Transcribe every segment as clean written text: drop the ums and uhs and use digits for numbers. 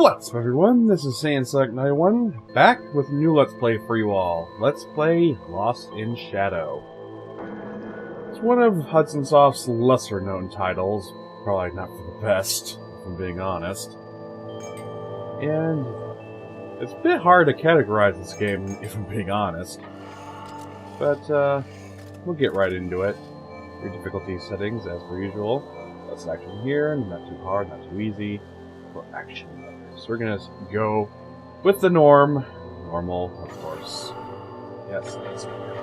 What's up, everyone? This is Saiyan Select 91, back with a new Let's Play for you all. Let's play Lost in Shadow. It's one of Hudson Soft's lesser-known titles, probably not for the best, if I'm being honest. And it's a bit hard to categorize this game, if I'm being honest. But, we'll get right into it. Your difficulty settings, as per usual. Let's action here, not too hard, not too easy. For action. So we're gonna go with the norm. Normal, of course. Yes, that's good.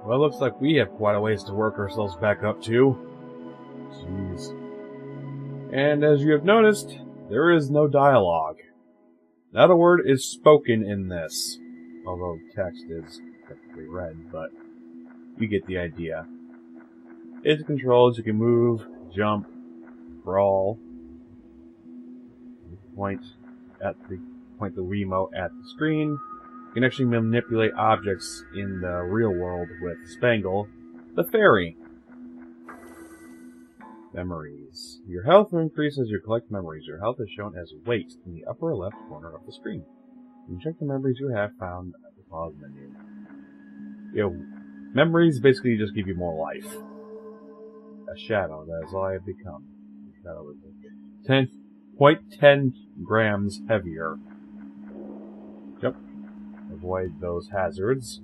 Well, it looks like we have quite a ways to work ourselves back up to. Jeez. And as you have noticed, there is no dialogue. Not a word is spoken in this. Although text is technically read, but you get the idea. Basic controls, you can move, jump, brawl. Point the Wiimote at the screen. You can actually manipulate objects in the real world with Spangle, the fairy. Memories. Your health will increase as you collect memories. Your health is shown as weight in the upper left corner of the screen. You can check the memories you have found at the pause menu. Memories basically just give you more life. A shadow, that is all I have become. A shadow is 10.10 grams heavier. Yep. Avoid those hazards.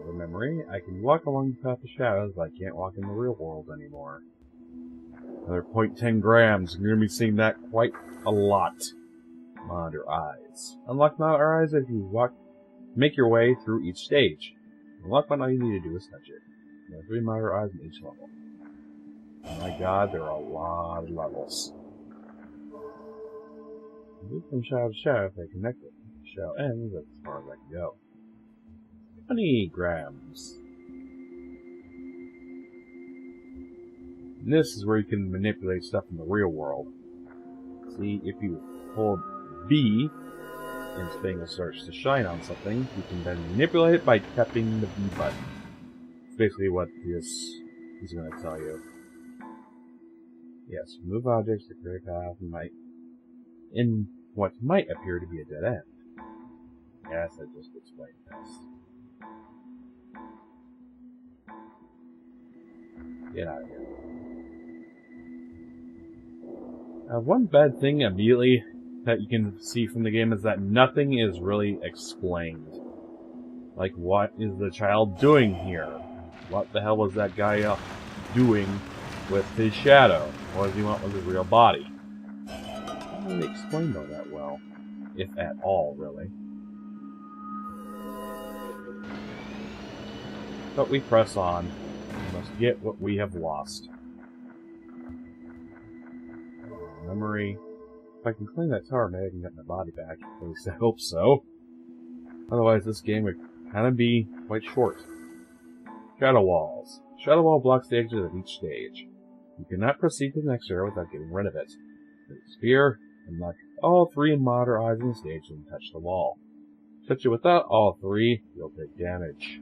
The memory, I can walk along the path of shadows, but I can't walk in the real world anymore. Another 0.10 grams. You're going to be seeing that quite a lot. Monitor eyes. Unlock monitor eyes if you make your way through each stage. Unlock one, all you need to do is touch it. There are 3 monitor eyes in each level. Oh my god, there are a lot of levels. Move from shadow to shadow if they connect it. Shadow ends, that's as far as I can go. 20 grams. And this is where you can manipulate stuff in the real world. See, if you hold B and Spangle starts to shine on something, you can then manipulate it by tapping the B button. That's basically what this is going to tell you. Yes, move objects to create a path in what might appear to be a dead end. Yes, I just explained this. Get out of here. One bad thing immediately that you can see from the game is that nothing is really explained. Like, what is the child doing here? What the hell was that guy doing with his shadow? What does he want with his real body? not really explained all that well. If at all, really. But we press on. We must get what we have lost. Memory. If I can clean that tower, maybe I can get my body back. At least I hope so. Otherwise, this game would kind of be quite short. Shadow walls. Shadow wall blocks the exit of each stage. You cannot proceed to the next area without getting rid of it. With a spear, unlock all 3 monitor eyes on the stage and touch the wall. Touch it without all 3, you'll take damage.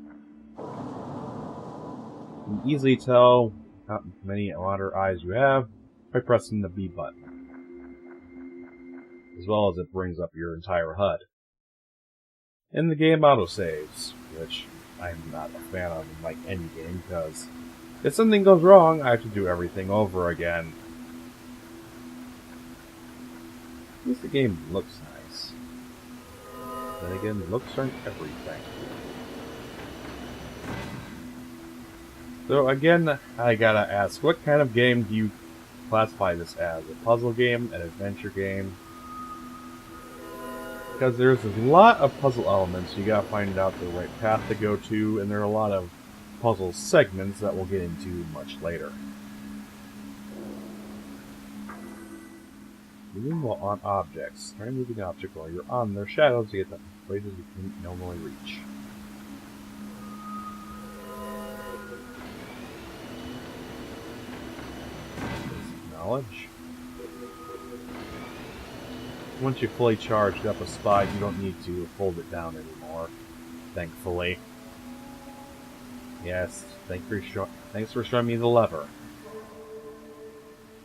You can easily tell how many monitor eyes you have by pressing the B button, as well as it brings up your entire HUD. And the game autosaves, which I'm not a fan of in like any game, because if something goes wrong, I have to do everything over again. At least the game looks nice. Then again, looks aren't everything. So again, I gotta ask, what kind of game do you classify this as? A puzzle game? An adventure game? Because there's a lot of puzzle elements, you gotta find out the right path to go to, and there are a lot of puzzle segments that we'll get into much later. Moving while on objects. Try moving an object while you're on their shadows to get to places you can't normally reach. Knowledge. Once you've fully charged up a spot, you don't need to hold it down anymore. Thankfully. Yes, thanks for showing me the lever.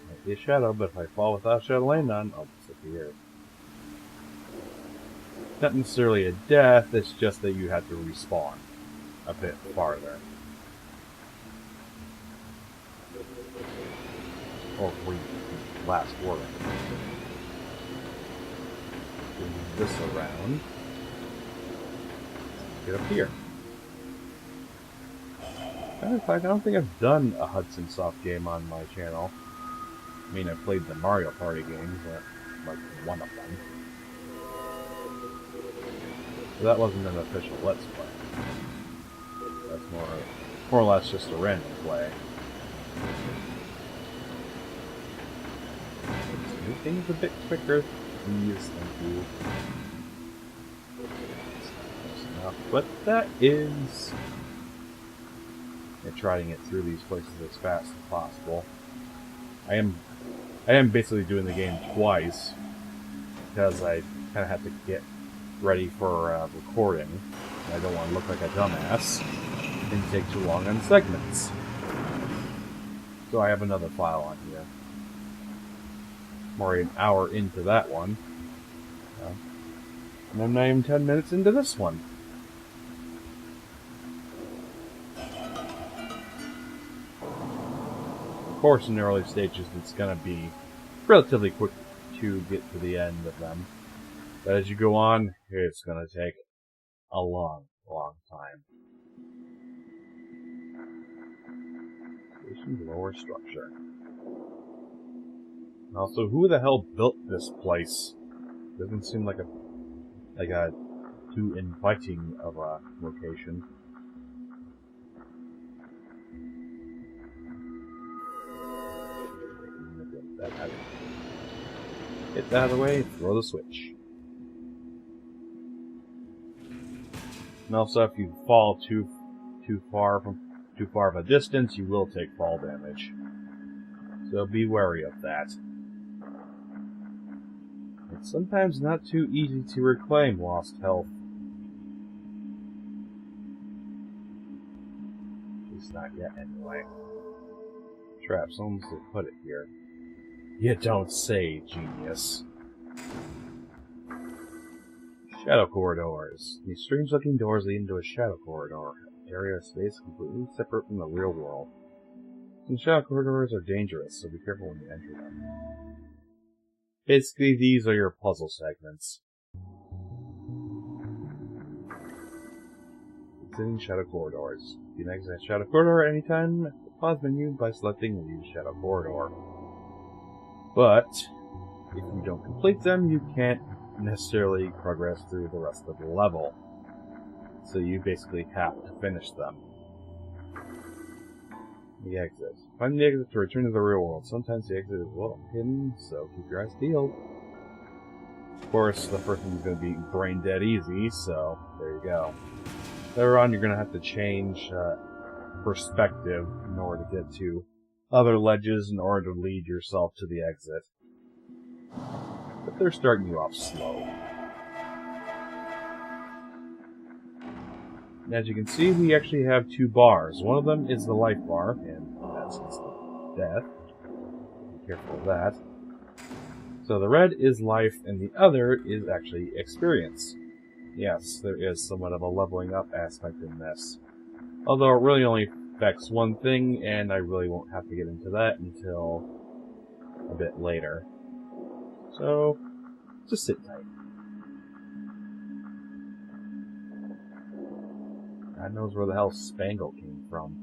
Might be a shadow, but if I fall without a shadow to land on, I'll disappear. Not necessarily a death, it's just that you have to respawn a bit farther. Or last word. Move this around. Get up here. In fact, I don't think I've done a Hudson Soft game on my channel. I mean, I've played the Mario Party games, like one of them. So that wasn't an official Let's Play. That's more or less just a random play. Let's do things a bit quicker. Please, thank you. That's enough. But that is... and trying it through these places as fast as possible. I am basically doing the game twice because I kind of have to get ready for recording. I don't want to look like a dumbass and take too long on segments. So I have another file on here. I'm already an hour into that one. And I'm not even 10 minutes into this one. Of course, in the early stages, it's going to be relatively quick to get to the end of them. But as you go on, it's going to take a long, long time. Station's lower structure. Also, who the hell built this place? Doesn't seem like a too inviting of a location. Get that out of the way, throw the switch. And also, if you fall too far of a distance, you will take fall damage. So be wary of that. It's sometimes not too easy to reclaim lost health. At least not yet, anyway. Trap, someone's to put it here. You don't say, genius. Shadow corridors. These strange-looking doors lead into a shadow corridor, an area of space completely separate from the real world. Some shadow corridors are dangerous, so be careful when you enter them. Basically, these are your puzzle segments. Exiting shadow corridors. You can exit a shadow corridor at any time. The pause menu by selecting Leave Shadow Corridor. But if you don't complete them, you can't necessarily progress through the rest of the level. So you basically have to finish them. The exit. Find the exit to return to the real world. Sometimes the exit is well hidden, so keep your eyes peeled. Of course, the first one's going to be brain dead easy, so there you go. Later on, you're going to have to change perspective in order to get to other ledges in order to lead yourself to the exit. But they're starting you off slow. As you can see, we actually have two bars. One of them is the life bar, and that's instant death. Be careful of that. So the red is life, and the other is actually experience. Yes, there is somewhat of a leveling up aspect in this. Although it really only affects one thing, and I really won't have to get into that until a bit later. So, just sit tight. God knows where the hell Spangle came from.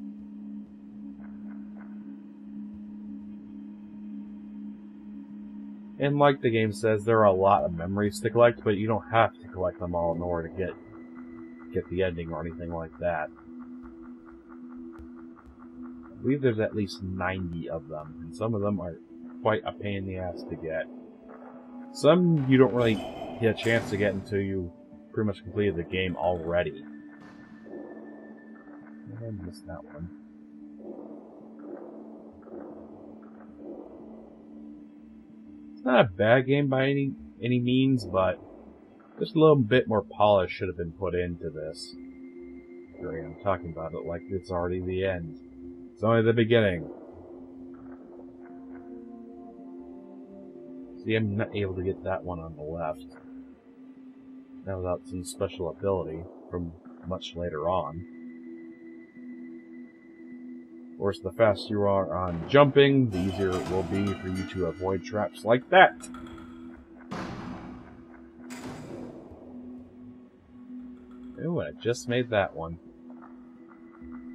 And like the game says, there are a lot of memories to collect, but you don't have to collect them all in order to get the ending or anything like that. I believe there's at least 90 of them, and some of them are quite a pain in the ass to get. Some you don't really get a chance to get until you pretty much completed the game already. I missed that one. It's not a bad game by any means, but just a little bit more polish should have been put into this. Here I am talking about it like it's already the end. It's only the beginning. See, I'm not able to get that one on the left. Now without some special ability from much later on. Of course, the faster you are on jumping, the easier it will be for you to avoid traps like that. Ooh, I just made that one.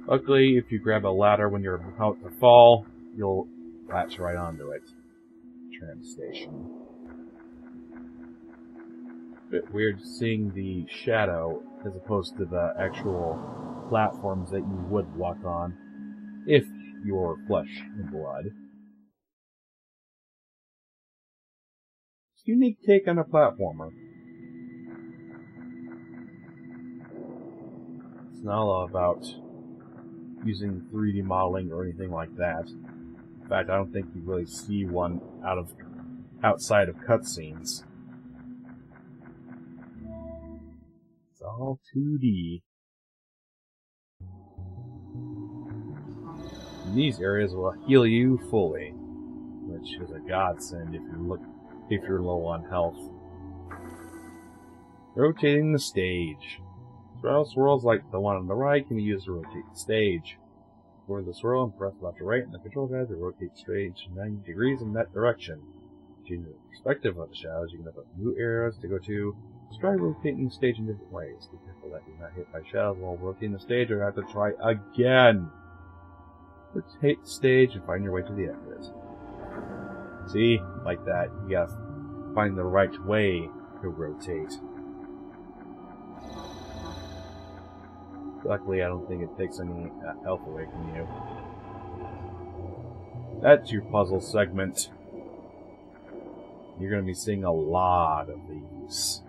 Luckily, if you grab a ladder when you're about to fall, you'll latch right onto it. Tram station. Bit weird seeing the shadow as opposed to the actual platforms that you would walk on if you're flesh and blood. It's a unique take on a platformer. It's not all about using 3D modeling or anything like that. In fact, I don't think you really see one outside of cutscenes. It's all 2D. And these areas will heal you fully, which is a godsend if you're low on health. Rotating the stage. Swirls like the one on the right can be used to rotate the stage. For the swirl and press left or right in the control pad to rotate the stage 90 degrees in that direction. Changing the perspective of the shadows, you can have new areas to go to. Try rotating the stage in different ways. Be careful that you're not hit by shadows while rotating the stage, or have to try again. Rotate the stage and find your way to the exit. See? Like that. You gotta find the right way to rotate. Luckily, I don't think it takes any health away from you. That's your puzzle segment. You're going to be seeing a lot of these.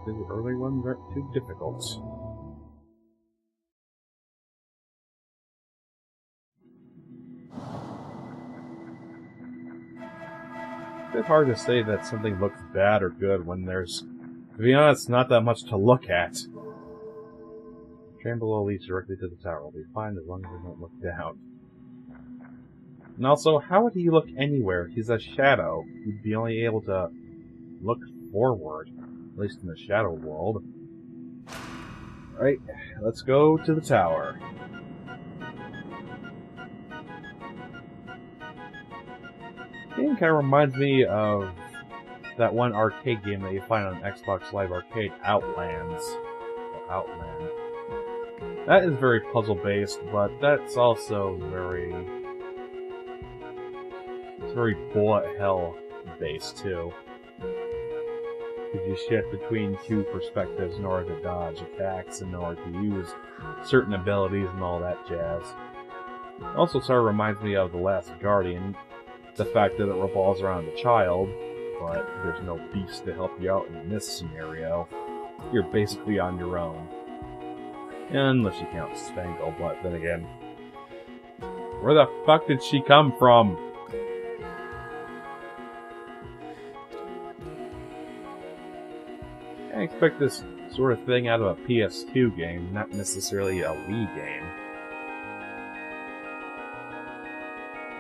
The early ones aren't too difficult. It's a bit hard to say that something looks bad or good when there's, to be honest, not that much to look at. The train below leads directly to the tower. We'll be fine as long as we don't look down. And also, how would he look anywhere? He's a shadow. He'd be only able to look forward, at least in the shadow world. Alright, let's go to the tower. The game kind of reminds me of that one arcade game that you find on Xbox Live Arcade, Outland. That is very puzzle-based, but that's also very It's very bullet hell based too. Because you shift between two perspectives in order to dodge attacks, in order to use certain abilities and all that jazz. It also sort of reminds me of The Last Guardian, the fact that it revolves around a child, but there's no beast to help you out in this scenario. You're basically on your own. Unless you count Spangle, but then again, where the fuck did she come from? I expect this sort of thing out of a PS2 game, not necessarily a Wii game.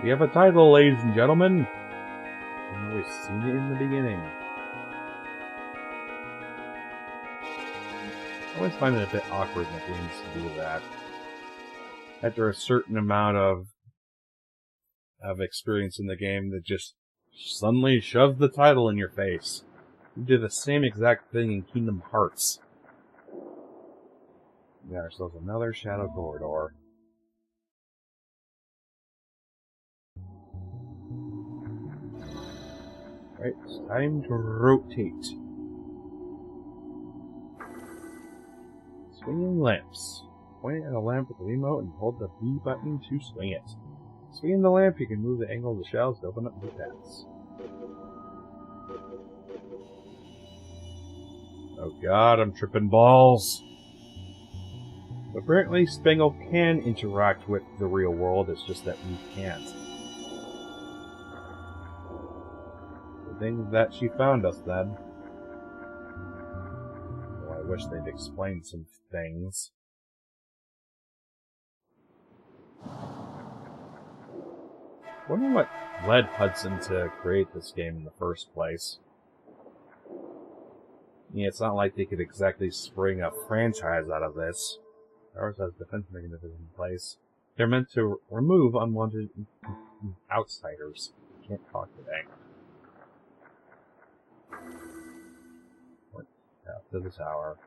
We have a title, ladies and gentlemen. We've seen it in the beginning. I always find it a bit awkward when games do that. After a certain amount of experience in the game, that just suddenly shoves the title in your face. We did the same exact thing in Kingdom Hearts. We got ourselves another Shadow Corridor. Right, it's time to rotate. Swinging lamps. Point at a lamp with the remote and hold the B button to swing it. Swinging the lamp, you can move the angle of the shells to open up new paths. Oh god, I'm tripping balls. Apparently, Spangle can interact with the real world, it's just that we can't. The thing that she found us then. Well, I wish they'd explain some things. I wonder what led Hudson to create this game in the first place. Yeah, it's not like they could exactly spring a franchise out of this. Ours has defense mechanisms in place. They're meant to remove unwanted outsiders. Can't talk today. Path to the tower.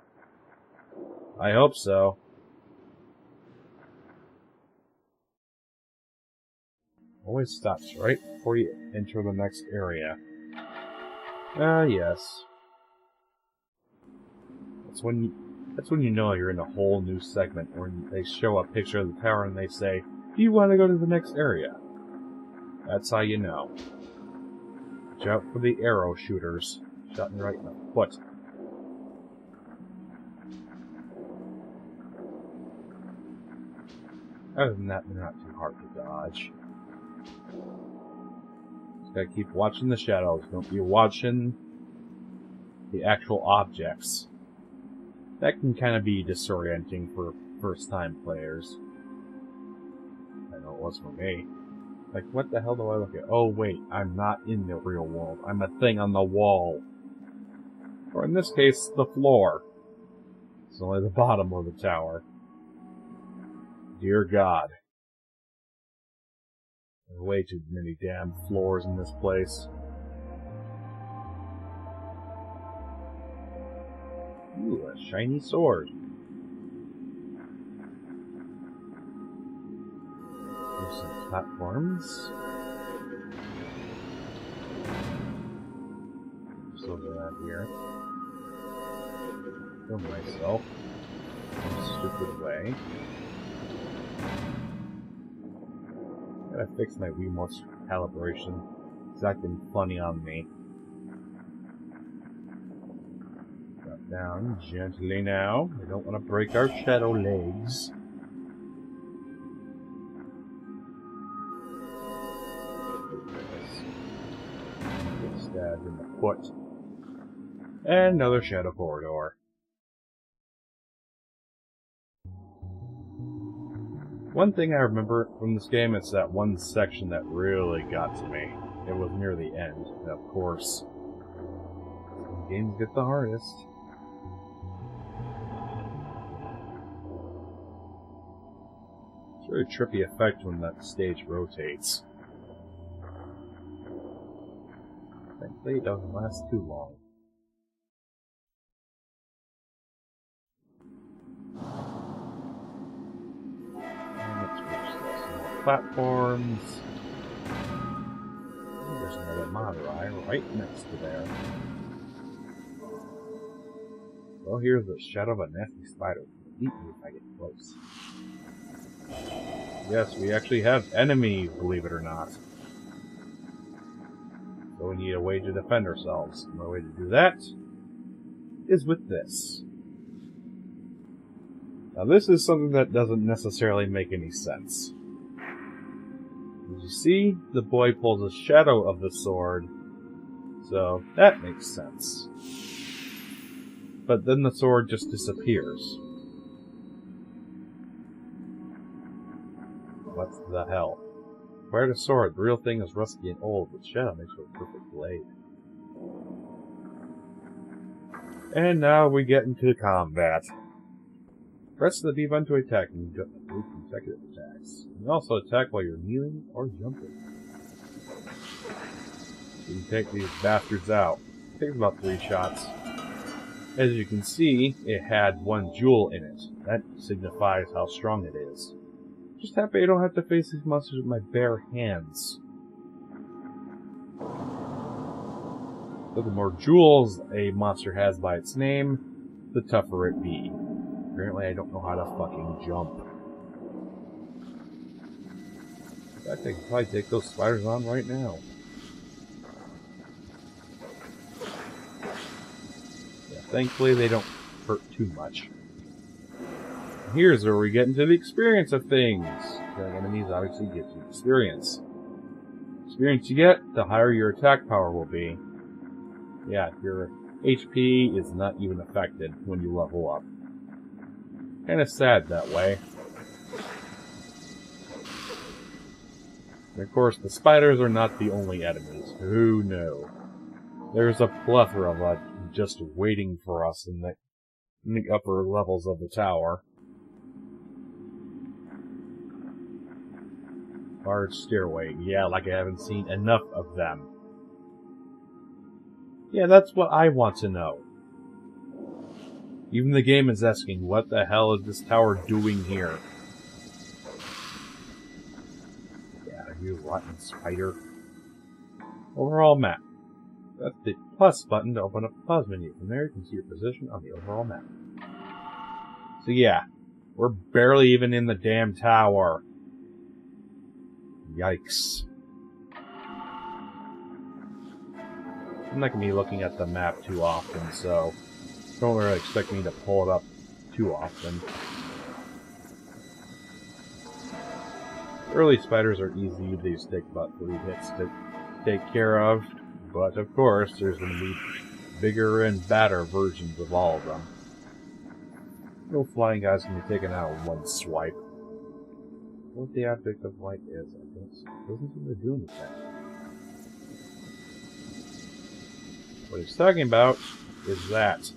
I hope so. Always stops right before you enter the next area. Ah, yes. That's when you know you're in a whole new segment, when they show a picture of the tower and they say, "Do you want to go to the next area?" That's how you know. Watch out for the arrow shooters. Shot me right in the foot. Other than that, they're not too hard to dodge. Just gotta keep watching the shadows. Don't be watching the actual objects. That can kind of be disorienting for first-time players. I know it was for me. Like, what the hell do I look at? Oh, wait, I'm not in the real world. I'm a thing on the wall. Or in this case, the floor. It's only the bottom of the tower. Dear God. There are way too many damn floors in this place. Ooh, a shiny sword. There's some platforms. Those around here. Kill myself. In a stupid way. Gotta fix my Wiimote's calibration. It's acting funny on me. Drop down gently now. I don't want to break our shadow legs. Get stabbed in the foot. And another shadow corridor. One thing I remember from this game is that one section that really got to me. It was near the end, and of course. Some games get the hardest. It's a really trippy effect when that stage rotates. Thankfully it doesn't last too long. And let's reach this. More platforms. Madurai right next to there. Well, here's the shadow of a nasty spider. Eat me if I get close. Yes, we actually have enemies, believe it or not. So we need a way to defend ourselves. And the way to do that is with this. Now this is something that doesn't necessarily make any sense. As you see, the boy pulls a shadow of the sword, so that makes sense. But then the sword just disappears. What the hell? Where the sword? The real thing is rusty and old, but shadow makes for a perfect blade. And now we get into combat. Press the B button to attack, and you get 3 consecutive attacks. You can also attack while you're kneeling or jumping. You can take these bastards out. It takes about 3 shots. As you can see, it had 1 jewel in it. That signifies how strong it is. Just happy I don't have to face these monsters with my bare hands. So the more jewels a monster has by its name, the tougher it be. Apparently I don't know how to fucking jump. In fact, I can probably take those spiders on right now. Yeah, thankfully they don't hurt too much. Here's where we get into the experience of things. Killing enemies obviously gives you experience. The experience you get, the higher your attack power will be. Yeah, your HP is not even affected when you level up. Kinda sad that way. And of course, the spiders are not the only enemies. Who knew? There's a plethora of them just waiting for us in the upper levels of the tower. Large stairway. Yeah, like I haven't seen enough of them. Yeah, that's what I want to know. Even the game is asking, what the hell is this tower doing here? Yeah, you rotten spider. Overall map. That's the plus button to open up the pause menu. From there you can see your position on the overall map. So yeah, we're barely even in the damn tower. Yikes. I'm not going to be looking at the map too often, so don't really expect me to pull it up too often. Early spiders are easy, they just take about 3 hits to take care of, but of course there's going to be bigger and badder versions of all of them. No flying guys can be taken out in 1 swipe. What the object of light is, I guess. It doesn't seem to do anything. What he's talking about is that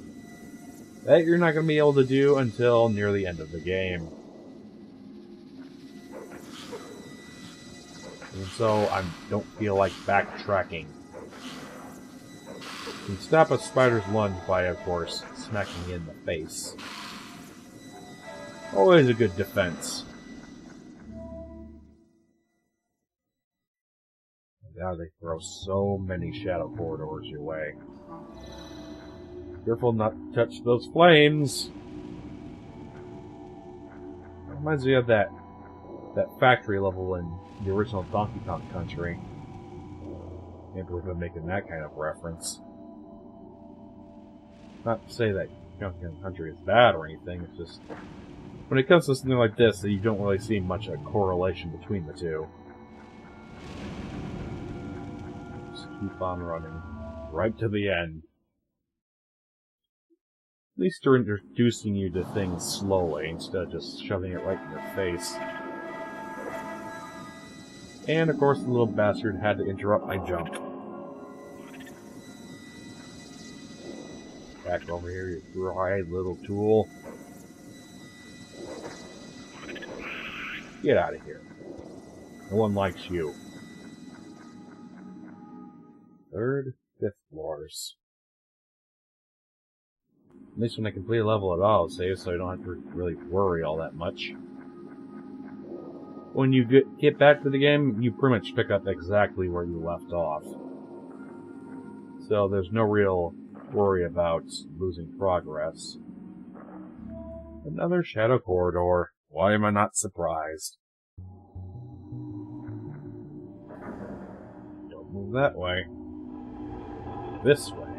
you're not going to be able to do until near the end of the game. And so I don't feel like backtracking. You can stop a spider's lunge by, of course, smacking in the face. Always a good defense. Now they throw so many shadow corridors your way. Careful not to touch those flames. It reminds me of that factory level in the original Donkey Kong Country. Can't believe I'm making that kind of reference. Not to say that Donkey Kong Country is bad or anything, it's just when it comes to something like this, you don't really see much of a correlation between the two. Just keep on running right to the end. At least they're introducing you to things slowly instead of just shoving it right in your face. And of course the little bastard had to interrupt my jump. Back over here, you dry little tool. Get out of here. No one likes you. 3rd, 5th floors. At least when I complete a level at all, I'll save so I don't have to really worry all that much. When you get back to the game, you pretty much pick up exactly where you left off. So there's no real worry about losing progress. Another shadow corridor. Why am I not surprised? Don't move that way. This way.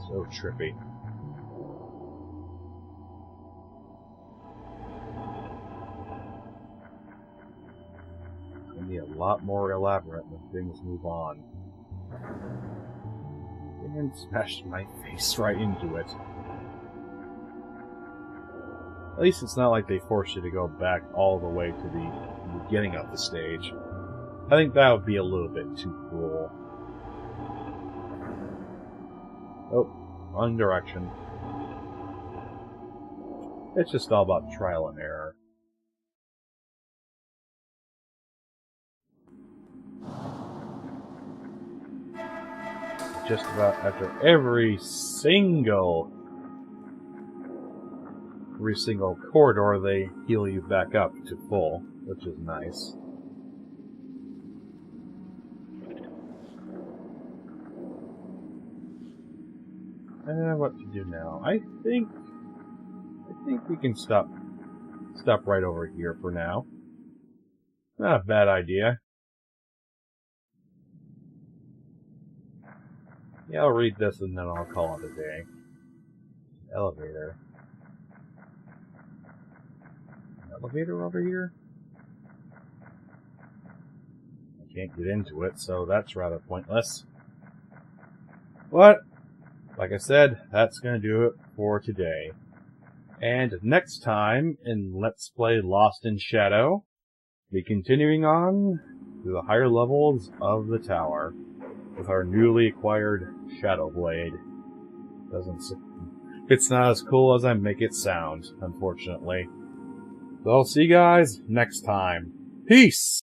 So trippy. It's gonna be a lot more elaborate when things move on. And smashed my face right into it. At least it's not like they force you to go back all the way to the beginning of the stage. I think that would be a little bit too cruel. Oh, wrong direction. It's just all about trial and error. Just about after every single corridor, they heal you back up to full, which is nice. What to do now? I think we can stop right over here for now. Not a bad idea. Yeah, I'll read this and then I'll call it a day. Elevator. Elevator over here? I can't get into it, so that's rather pointless. But, like I said, that's going to do it for today. And next time in Let's Play Lost in Shadow, we'll be continuing on to the higher levels of the tower with our newly acquired Shadow Blade. It's not as cool as I make it sound, unfortunately. So I'll see you guys next time. Peace!